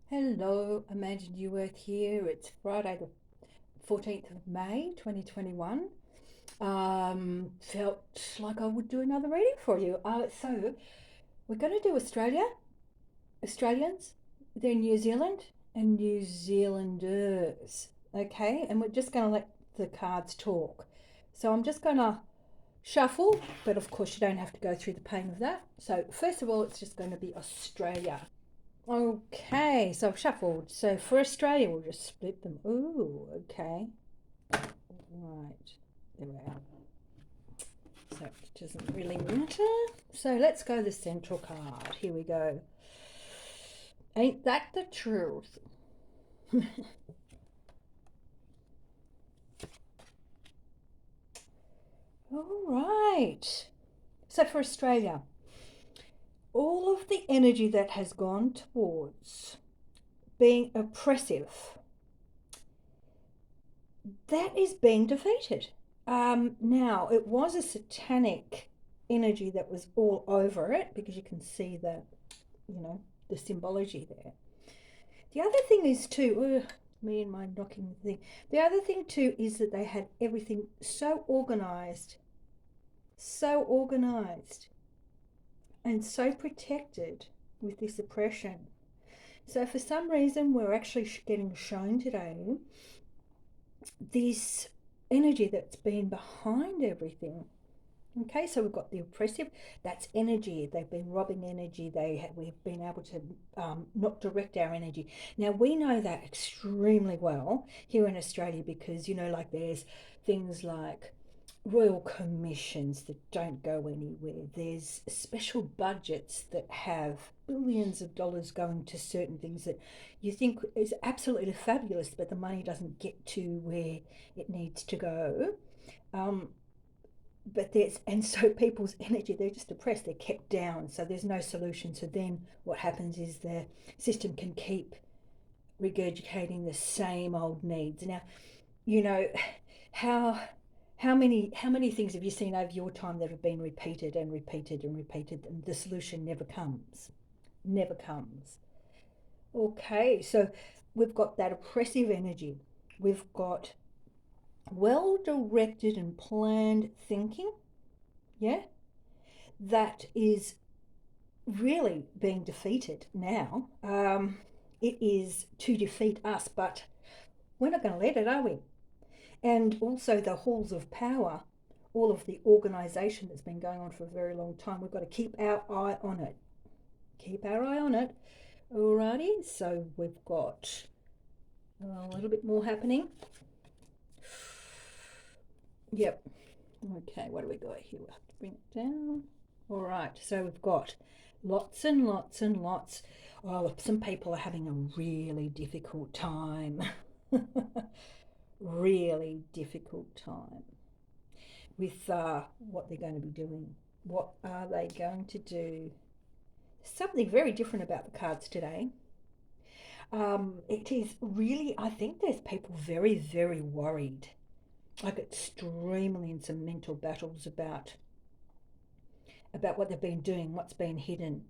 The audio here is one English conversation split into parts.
Hello, Amanda Newworth here. It's Friday the 14th of May 2021. Felt like I would do another reading for you. So we're going to do Australians, then New Zealand, and New Zealanders. Okay, and we're just going to let the cards talk. So I'm just going to shuffle, but of course, you don't have to go through the pain of that. So, first of all, it's just going to be Australia. Okay, so I've shuffled. So for Australia, we'll just split them. Ooh, okay. Right. There we are. So it doesn't really matter. So let's go the central card. Here we go. Ain't that the truth? All right. So for Australia, all of the energy that has gone towards being oppressive, that is being defeated. Now, it was a satanic energy that was all over it because you can see you know, the symbology there. The other thing is too, me and my knocking thing. The other thing too is that they had everything so organized, and so protected with this oppression. So for some reason, we're actually getting shown today this energy that's been behind everything. Okay, so we've got the oppressive, that's energy. They've been robbing energy. We've been able to not direct our energy. Now, we know that extremely well here in Australia because, like there's things like royal commissions that don't go anywhere. There's special budgets that have billions of dollars going to certain things that you think is absolutely fabulous, but the money doesn't get to where it needs to go. Um, so people's energy, they're just depressed, they're kept down, so there's no solution. So then what happens is the system can keep regurgitating the same old needs. Now, you know how how many things have you seen over your time that have been repeated and repeated and repeated, and the solution never comes. Okay, so we've got that oppressive energy, we've got well directed and planned thinking, yeah, that is really being defeated now. It is to defeat us, but we're not going to let it, are we? And also the halls of power, all of the organisation that's been going on for a very long time. We've got to keep our eye on it. Keep our eye on it. Alrighty, so we've got a little bit more happening. Yep. Okay, what do we got here? We'll have to bring it down. All right, so we've got lots and lots and lots. Oh, some people are having a really difficult time. Really difficult time with what they're going to be doing. What are they going to do? Something very different about the cards today. It is really, I think there's people very, very worried, like extremely in some mental battles about what they've been doing, what's been hidden,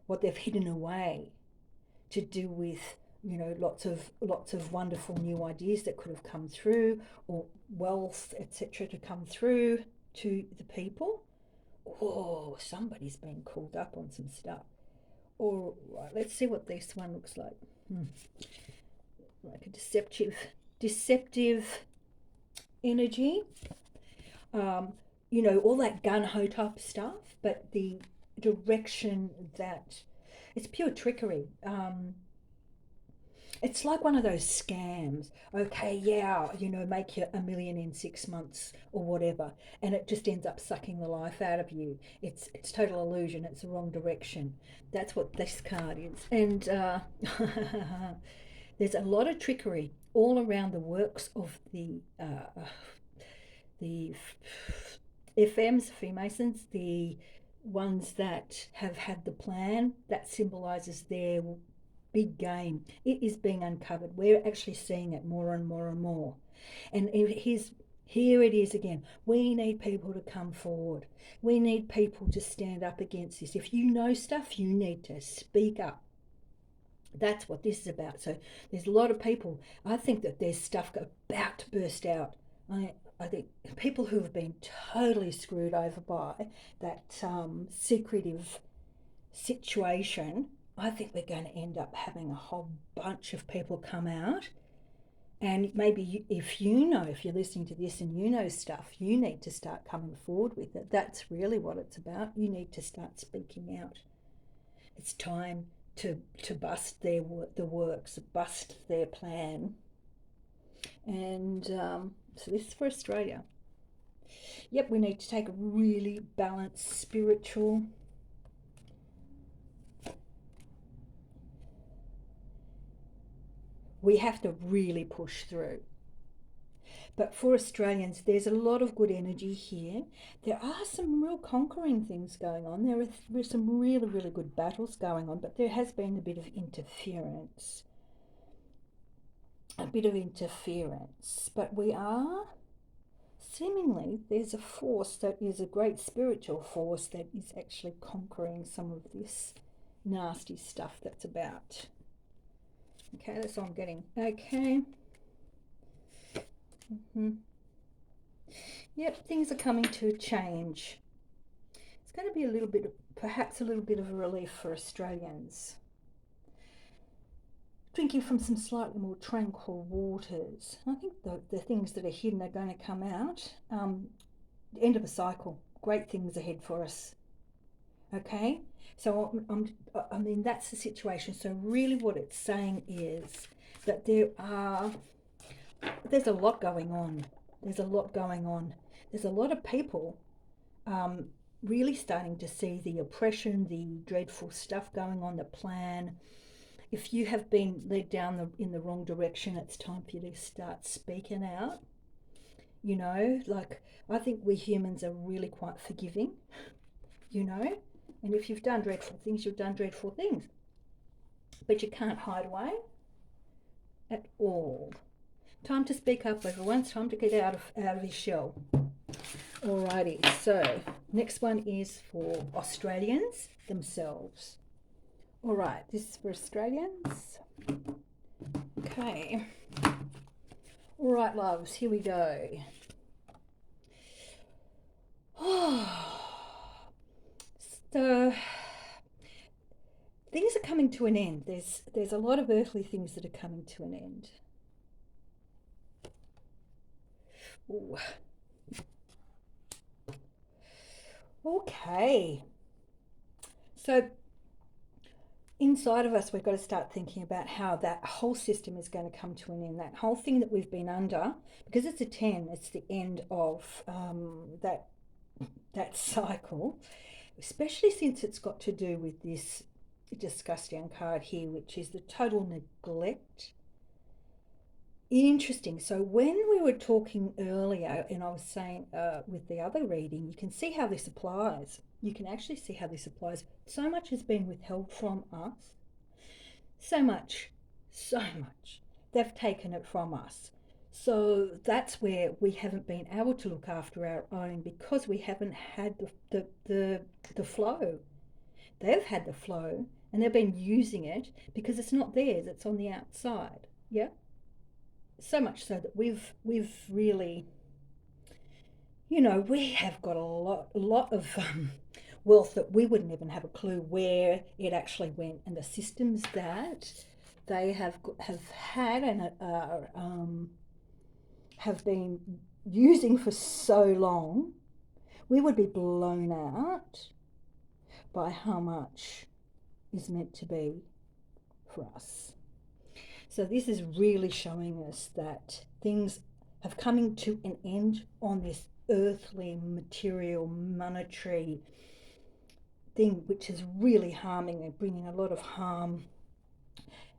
what they've hidden away to do with lots of wonderful new ideas that could have come through, or wealth, etc., to come through to the people. Oh, somebody's been called up on some stuff. All right, let's see what this one looks like. Like a deceptive energy. um, all that gun ho type stuff, but the direction that it's pure trickery. It's like one of those scams. Okay, yeah, make you 1 million in 6 months or whatever, and it just ends up sucking the life out of you. It's total illusion. It's the wrong direction. That's what this card is, and there's a lot of trickery all around the works of the FMs, Freemasons, the ones that have had the plan that symbolizes their big game. It is being uncovered. We're actually seeing it more and more and more. And here it is again. We need people to come forward. We need people to stand up against this. If you know stuff, you need to speak up. That's what this is about. So there's a lot of people. I think that there's stuff about to burst out. I think people who have been totally screwed over by that secretive situation. I think we're going to end up having a whole bunch of people come out. And maybe if you know, if you're listening to this and you know stuff, you need to start coming forward with it. That's really what it's about. You need to start speaking out. It's time to bust the works, bust their plan. And so this is for Australia. Yep, we need to take a really balanced spiritual. We have to really push through. But for Australians, there's a lot of good energy here. There are some real conquering things going on. There are some really, really good battles going on, but there has been a bit of interference. A bit of interference. But we are, seemingly, there's a force that is a great spiritual force that is actually conquering some of this nasty stuff that's about. Okay, that's all I'm getting. Okay. Yep, things are coming to a change. It's going to be a little bit, perhaps a little bit of a relief for Australians. Drinking from some slightly more tranquil waters. I think the things that are hidden are going to come out. End of a cycle. Great things ahead for us. Okay, so I mean that's the situation. So really, what it's saying is that there's a lot going on. There's a lot going on. There's a lot of people really starting to see the oppression, the dreadful stuff going on, the plan. If you have been led down in the wrong direction, it's time for you to start speaking out. You know, like I think we humans are really quite forgiving, you know, and if you've done dreadful things, you've done dreadful things. But you can't hide away at all. Time to speak up, everyone. It's time to get out of his shell. Alrighty, so next one is for Australians themselves. Alright, this is for Australians. Okay. Alright, loves, here we go. So things are coming to an end. There's a lot of earthly things that are coming to an end. Ooh. Okay. So inside of us, we've got to start thinking about how that whole system is going to come to an end. That whole thing that we've been under, because it's a 10, it's the end of that cycle, especially since it's got to do with this disgusting card here, which is the total neglect. Interesting. So when we were talking earlier, and I was saying with the other reading, you can see how this applies. You can actually see how this applies. So much has been withheld from us. So much, so much. They've taken it from us. So that's where we haven't been able to look after our own because we haven't had the flow. They've had the flow and they've been using it because it's not theirs, it's on the outside. Yeah? So much so that we've really, you know, we have got a lot of wealth that we wouldn't even have a clue where it actually went, and the systems that they have had and have been using for so long, we would be blown out by how much is meant to be for us. So this is really showing us that things have coming to an end on this earthly, material, monetary thing, which is really harming and bringing a lot of harm,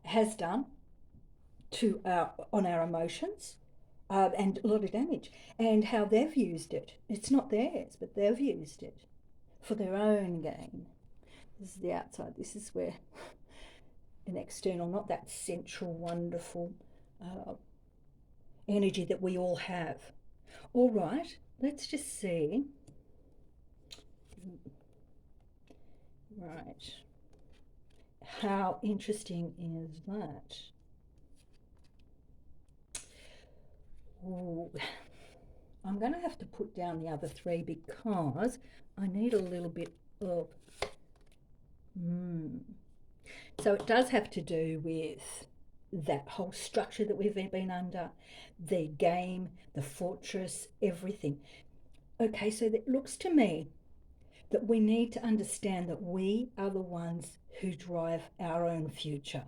has done to on our emotions, and a lot of damage. And how they've used it. It's not theirs, but they've used it for their own gain. This is the outside. This is where an external, not that central, wonderful energy that we all have. All right, let's just see. Right. How interesting is that? Ooh, I'm going to have to put down the other three because I need a little bit of. So it does have to do with that whole structure that we've been under, the game, the fortress, everything. Okay, so it looks to me that we need to understand that we are the ones who drive our own future.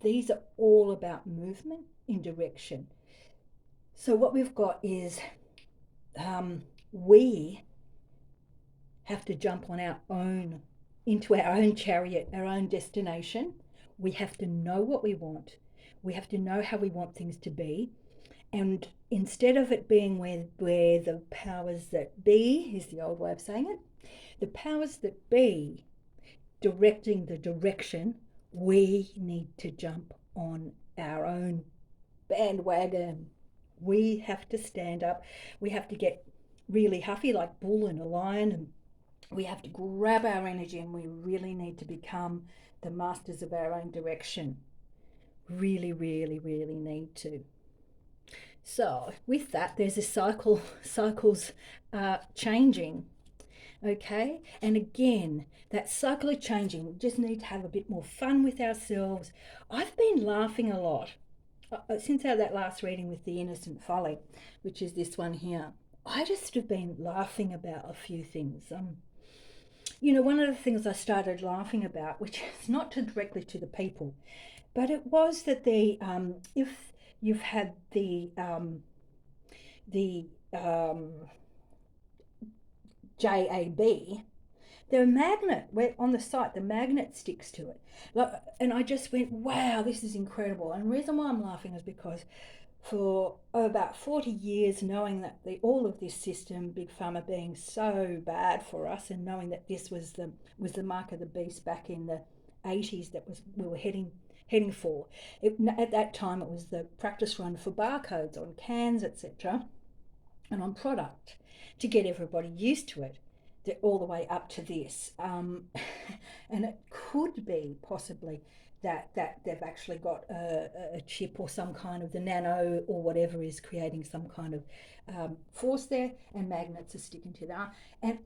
These are all about movement in direction. So what we've got is we have to jump on our own, into our own chariot, our own destination. We have to know what we want. We have to know how we want things to be. And instead of it being where the powers that be, is the old way of saying it, the powers that be directing the direction, we need to jump on our own bandwagon. We have to stand up. We have to get really huffy like bull and a lion, and we have to grab our energy, and we really need to become the masters of our own direction. Really, really, really need to. So with that, there's a cycles changing. Okay, and again, that cycle of changing, we just need to have a bit more fun with ourselves. I've been laughing a lot since that last reading with the innocent folly, which is this one here. I just have been laughing about a few things. One of the things I started laughing about, which is not directly to the people, but it was that if you've had the JAB, the magnet, where on the site the magnet sticks to it. And I just went, wow, this is incredible. And the reason why I'm laughing is because for about 40 years, knowing that all of this system, Big Pharma being so bad for us, and knowing that this was the mark of the beast back in the 80s that we were heading for. At that time, it was the practice run for barcodes on cans, etc., and on product to get everybody used to it, all the way up to this. And it could be possibly that they've actually got a chip or some kind of the nano or whatever is creating some kind of force there, and magnets are sticking to that. And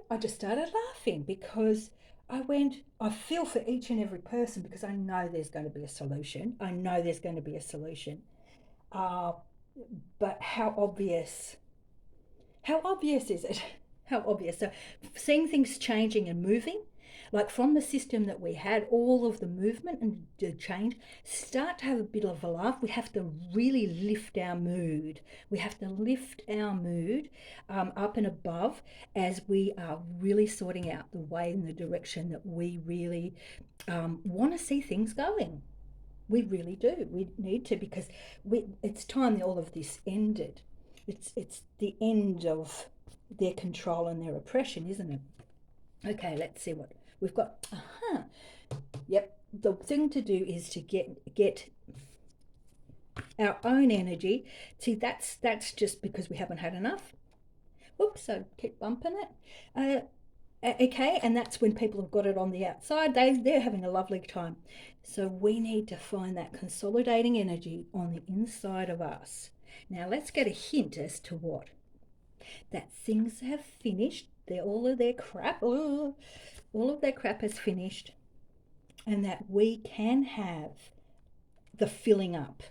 I just started laughing because I feel for each and every person, because I know there's going to be a solution. I know there's going to be a solution. But how obvious is it? How obvious. So seeing things changing and moving, like from the system that we had, all of the movement and the change, start to have a bit of a laugh. We have to really lift our mood. We have to lift our mood up and above, as we are really sorting out the way and the direction that we really want to see things going. We really do. We need to, because it's time that all of this ended. It's the end of their control and their oppression, isn't it? Okay, let's see what we've got. Yep. The thing to do is to get our own energy. See, that's just because we haven't had enough. Oops, I keep bumping it. Okay, and that's when people have got it on the outside. They're having a lovely time. So we need to find that consolidating energy on the inside of us. Now let's get a hint as to what. That things have finished. All of their crap has finished, and that we can have the filling up.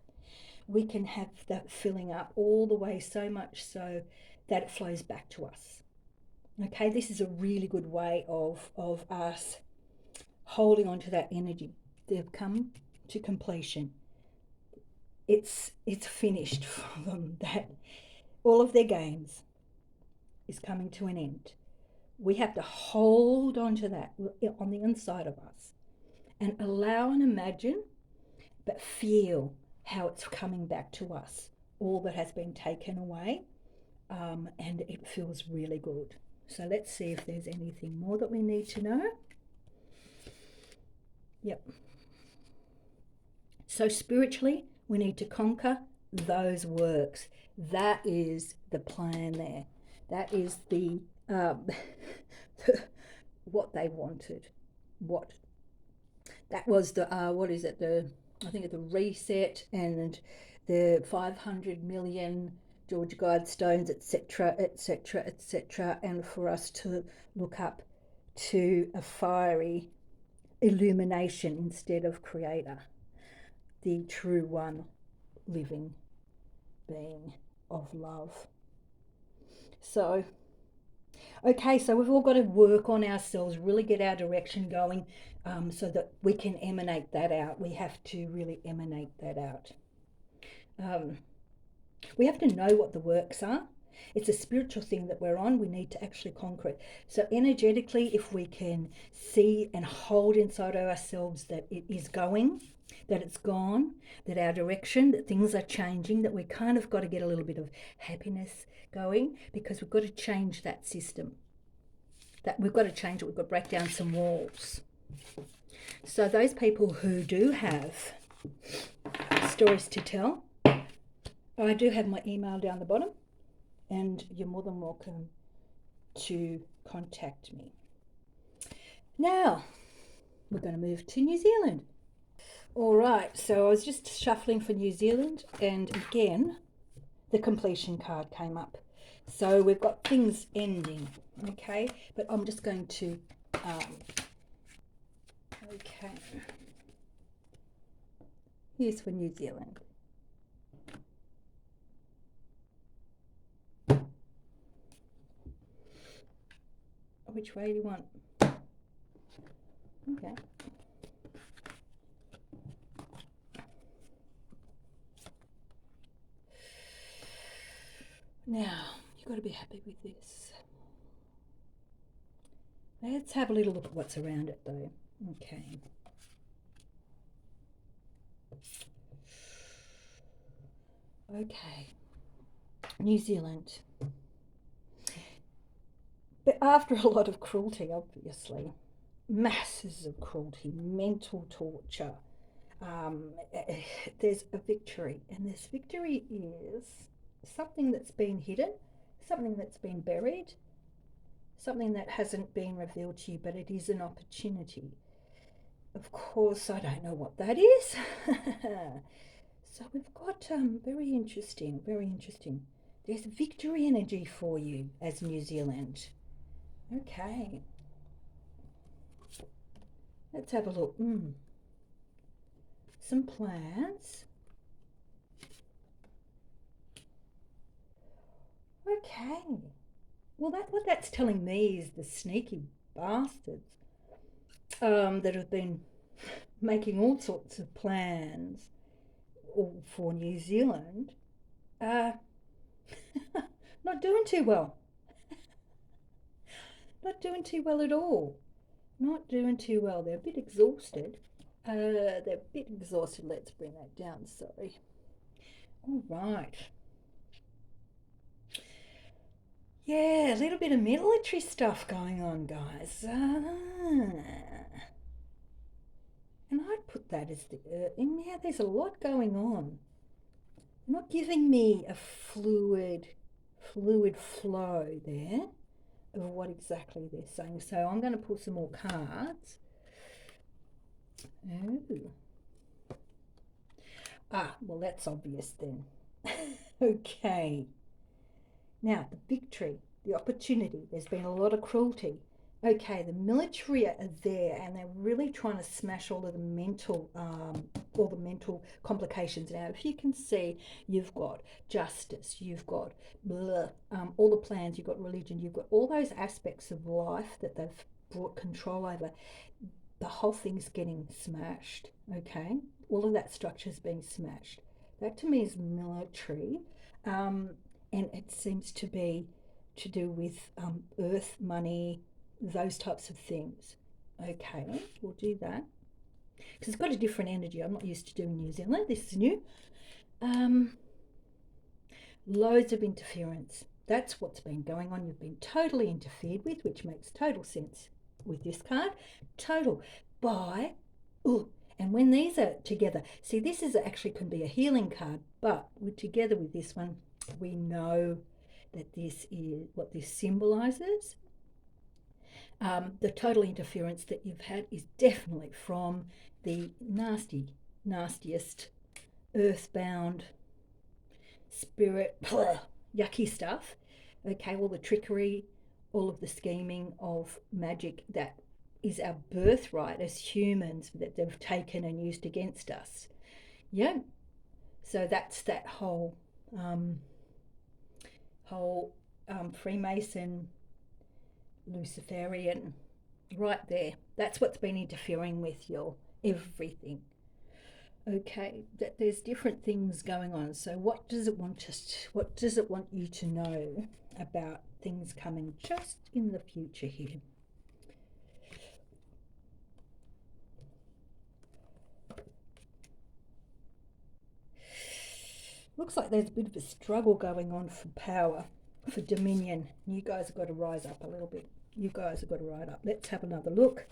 We can have that filling up all the way, so much so that it flows back to us. Okay, this is a really good way of us holding on to that energy. They've come to completion. It's finished for them. That all of their games is coming to an end. We have to hold on to that on the inside of us, and allow and imagine, but feel how it's coming back to us, all that has been taken away, and it feels really good. So let's see if there's anything more that we need to know. Yep. So spiritually, we need to conquer those works. That is the plan there. That is what they wanted. What That was the what is it? The I think the reset and the 500 million George Guidestones, etc., etc., etc., and for us to look up to a fiery illumination instead of creator, the true one living being of love. So, okay, so we've all got to work on ourselves, really get our direction going, so that we can emanate that out. We have to really emanate that out. Um, we have to know what the works are. It's a spiritual thing that we're on. We need to actually conquer it. So, energetically, if we can see and hold inside of ourselves that it is going, that it's gone, that our direction, that things are changing, that we kind of got to get a little bit of happiness going, because we've got to change that system. That we've got to change it. We've got to break down some walls. So, those people who do have stories to tell, I do have my email down the bottom, and you're more than welcome to contact me. Now, we're going to move to New Zealand. All right, so I was just shuffling for New Zealand, and again, the completion card came up. So we've got things ending, okay? But I'm just going to, okay. Here's for New Zealand. Which way do you want? Okay. Now, you've got to be happy with this. Let's have a little look at what's around it though. Okay. Okay. New Zealand. But after a lot of cruelty, obviously, masses of cruelty, mental torture, there's a victory. And this victory is something that's been hidden, something that's been buried, something that hasn't been revealed to you, but it is an opportunity. Of course, I don't know what that is. So we've got very interesting, very interesting. There's victory energy for you as New Zealand. Okay. Let's have a look. Some plans. Okay. Well, what that's telling me is the sneaky bastards that have been making all sorts of plans for New Zealand are not doing too well. Not doing too well at all. Not doing too well. They're a bit exhausted. They're a bit exhausted. Let's bring that down. Sorry. All right. Yeah, a little bit of military stuff going on, guys. And I'd put that as the and yeah, there's a lot going on. They're not giving me a fluid flow there of what exactly they're saying. So I'm going to pull some more cards. Oh. Ah, well, that's obvious then. Okay. Now, the victory, the opportunity. There's been a lot of cruelty. Okay, the military are there, and they're really trying to smash all the mental complications. Now, if you can see, you've got justice, you've got all the plans, you've got religion, you've got all those aspects of life that they've brought control over. The whole thing's getting smashed. Okay, all of that structure's being smashed. That to me is military, and it seems to be to do with earth, money, those types of things. Okay, we'll do that because it's got a different energy. I'm not used to doing New Zealand. This is new. Um, Loads of interference. That's what's been going on. You've been totally interfered with, which makes total sense with this card. Total by, ooh, and when these are together, see, this is actually can be a healing card, but together with this one, we know that this is what this symbolizes. The total interference that you've had is definitely from the nastiest earthbound spirit yucky stuff. Okay, all the trickery, all of the scheming of magic that is our birthright as humans that they've taken and used against us. Yeah. So that's that um, whole Freemason, Luciferian, right there. That's what's been interfering with your everything. Okay, that there's different things going on. So what does it want us? What does it want you to know about things coming just in the future here? Looks like there's a bit of a struggle going on for power, for dominion. You guys have got to rise up a little bit. You guys have got to rise up. Let's have another look.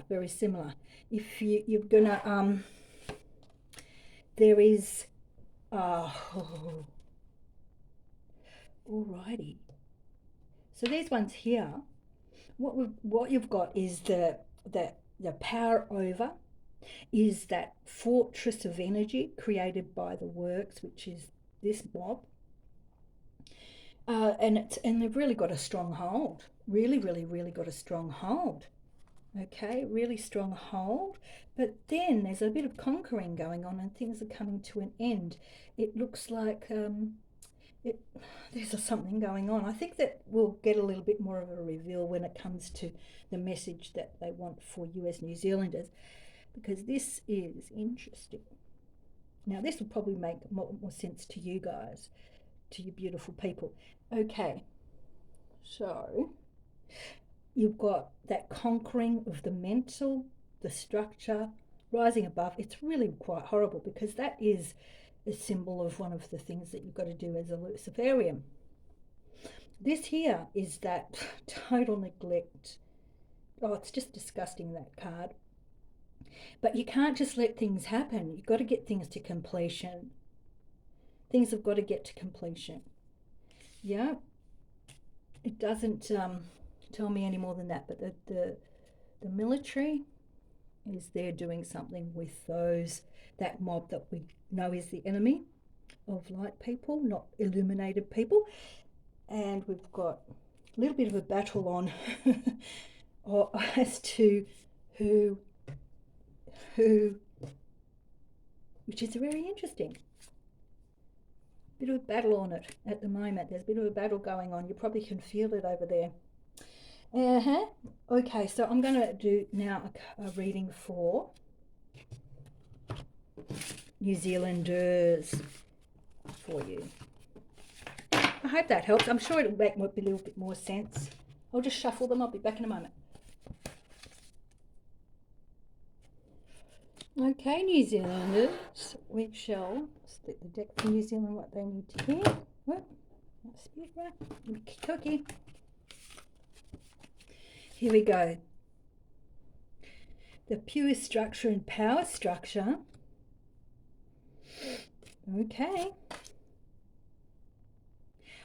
Very similar. If you're gonna there is oh, alrighty. So these ones here, what you've got is the power over is that fortress of energy created by the works, which is this mob, and they've really got a strong hold. Really, really, really got a strong hold. Okay, really strong hold. But then there's a bit of conquering going on, and things are coming to an end. It looks like it, there's something going on. I think that we'll get a little bit more of a reveal when it comes to the message that they want for you as New Zealanders, because this is interesting. Now, this will probably make more sense to you guys, to you beautiful people. Okay, so you've got that conquering of the mental, the structure, rising above. It's really quite horrible because that is a symbol of one of the things that you've got to do as a Luciferian. This here is that total neglect. Oh, it's just disgusting, that card. But you can't just let things happen. You've got to get things to completion. Things have got to get to completion. Yeah. It doesn't tell me any more than that, but the military is there doing something with that mob that we know is the enemy of light people, not illuminated people. And we've got a little bit of a battle on as to who, which is very interesting. Bit of a battle on it at the moment. There's a bit of a battle going on. You probably can feel it over there. Okay, so I'm going to do now a reading for New Zealanders for you. I hope that helps. I'm sure it'll make a little bit more sense. I'll just shuffle them. I'll be back in a moment. Okay, New Zealanders, we shall split the deck for New Zealand what they need to hear. What? That's it, right? Cookie. Here we go. The pure structure and power structure. Okay.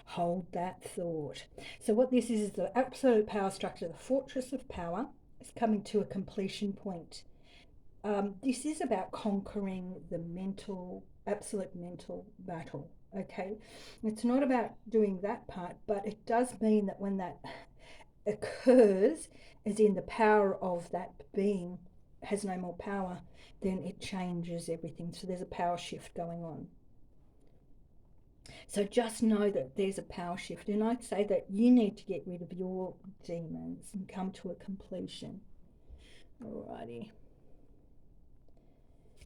Hold that thought. So what this is the absolute power structure, the fortress of power, is coming to a completion point. This is about conquering the absolute mental battle. Okay, it's not about doing that part, but it does mean that when that occurs, as in the power of that being has no more power, then it changes everything. So there's a power shift going on. So just know that there's a power shift, and I'd say that you need to get rid of your demons and come to a completion. Alrighty.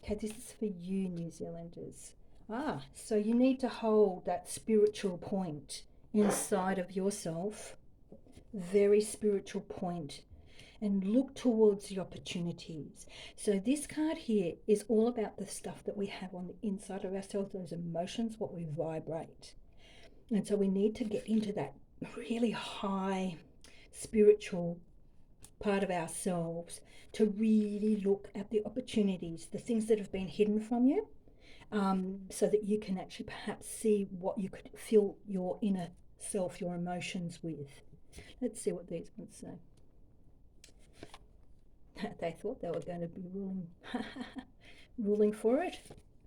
Okay, this is for you, New Zealanders. So you need to hold that spiritual point inside of yourself, very spiritual point, and look towards the opportunities. So this card here is all about the stuff that we have on the inside of ourselves, those emotions, what we vibrate. And so we need to get into that really high spiritual part of ourselves to really look at the opportunities, the things that have been hidden from you, so that you can actually perhaps see what you could fill your inner self, your emotions with. Let's see what these ones say. They thought they were going to be ruling, ruling for it.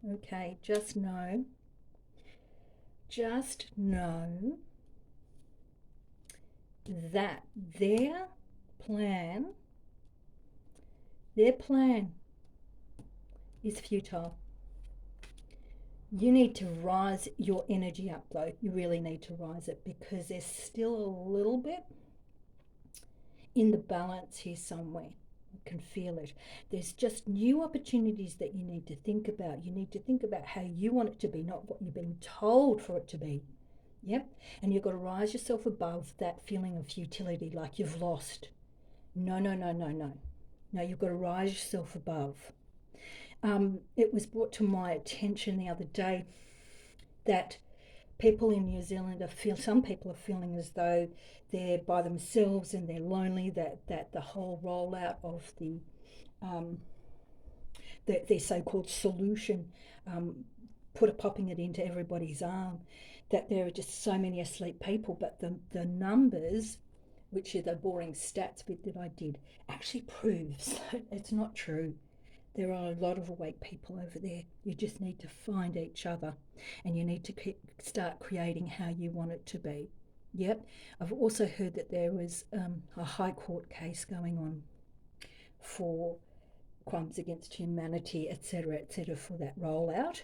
Okay, just know that plan, their plan is futile. You need to rise your energy up though. You really need to rise it, because there's still a little bit in the balance here somewhere. I can feel it. There's just new opportunities that you need to think about. You need to think about how you want it to be, not what you're being told for it to be. Yep. And you've got to rise yourself above that feeling of futility, like you've lost. No, no, no, no, no. No, you've got to rise yourself above. It was brought to my attention the other day that people in New Zealand some people are feeling as though they're by themselves and they're lonely, that the whole rollout of the so-called solution, popping it into everybody's arm, that there are just so many asleep people, but the numbers, which are the boring stats bit that I did, actually proves that it's not true. There are a lot of awake people over there. You just need to find each other, and you need to start creating how you want it to be. Yep. I've also heard that there was a High Court case going on for crimes against humanity, etc., for that rollout.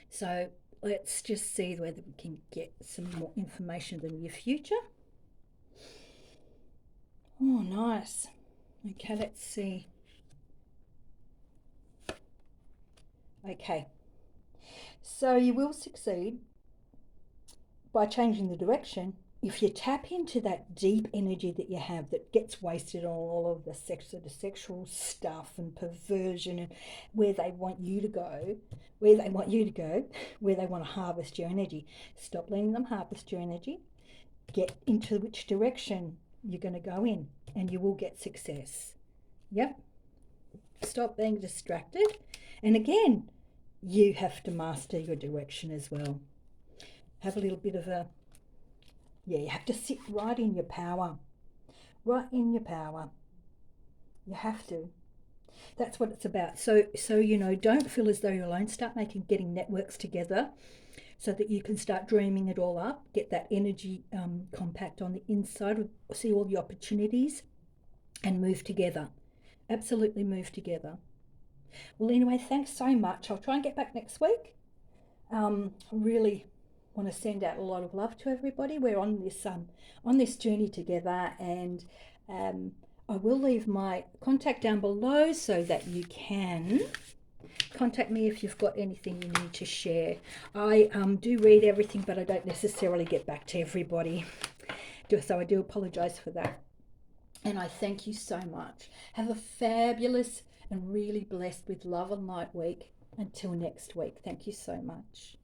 So let's just see whether we can get some more information in the near future. Oh, nice. Okay, let's see. Okay, so you will succeed by changing the direction if you tap into that deep energy that you have that gets wasted on all of the sexual stuff and perversion, and where they want you to go, where they want to harvest your energy. Stop letting them harvest your energy. Get into which direction you're going to go in, and you will get success. Yep. Stop being distracted. And again, you have to master your direction as well. Have a little bit of you have to sit right in your power. Right in your power. You have to. That's what it's about. So don't feel as though you're alone. Start getting networks together so that you can start dreaming it all up. Get that energy compact on the inside. See all the opportunities and move together. Absolutely move together. Well, anyway, thanks so much. I'll try and get back next week. Really want to send out a lot of love to everybody. We're on this journey together, and I will leave my contact down below so that you can contact me if you've got anything you need to share. I do read everything, but I don't necessarily get back to everybody, so I do apologize for that. And I thank you so much. Have a fabulous and really blessed with love and light week. Until next week. Thank you so much.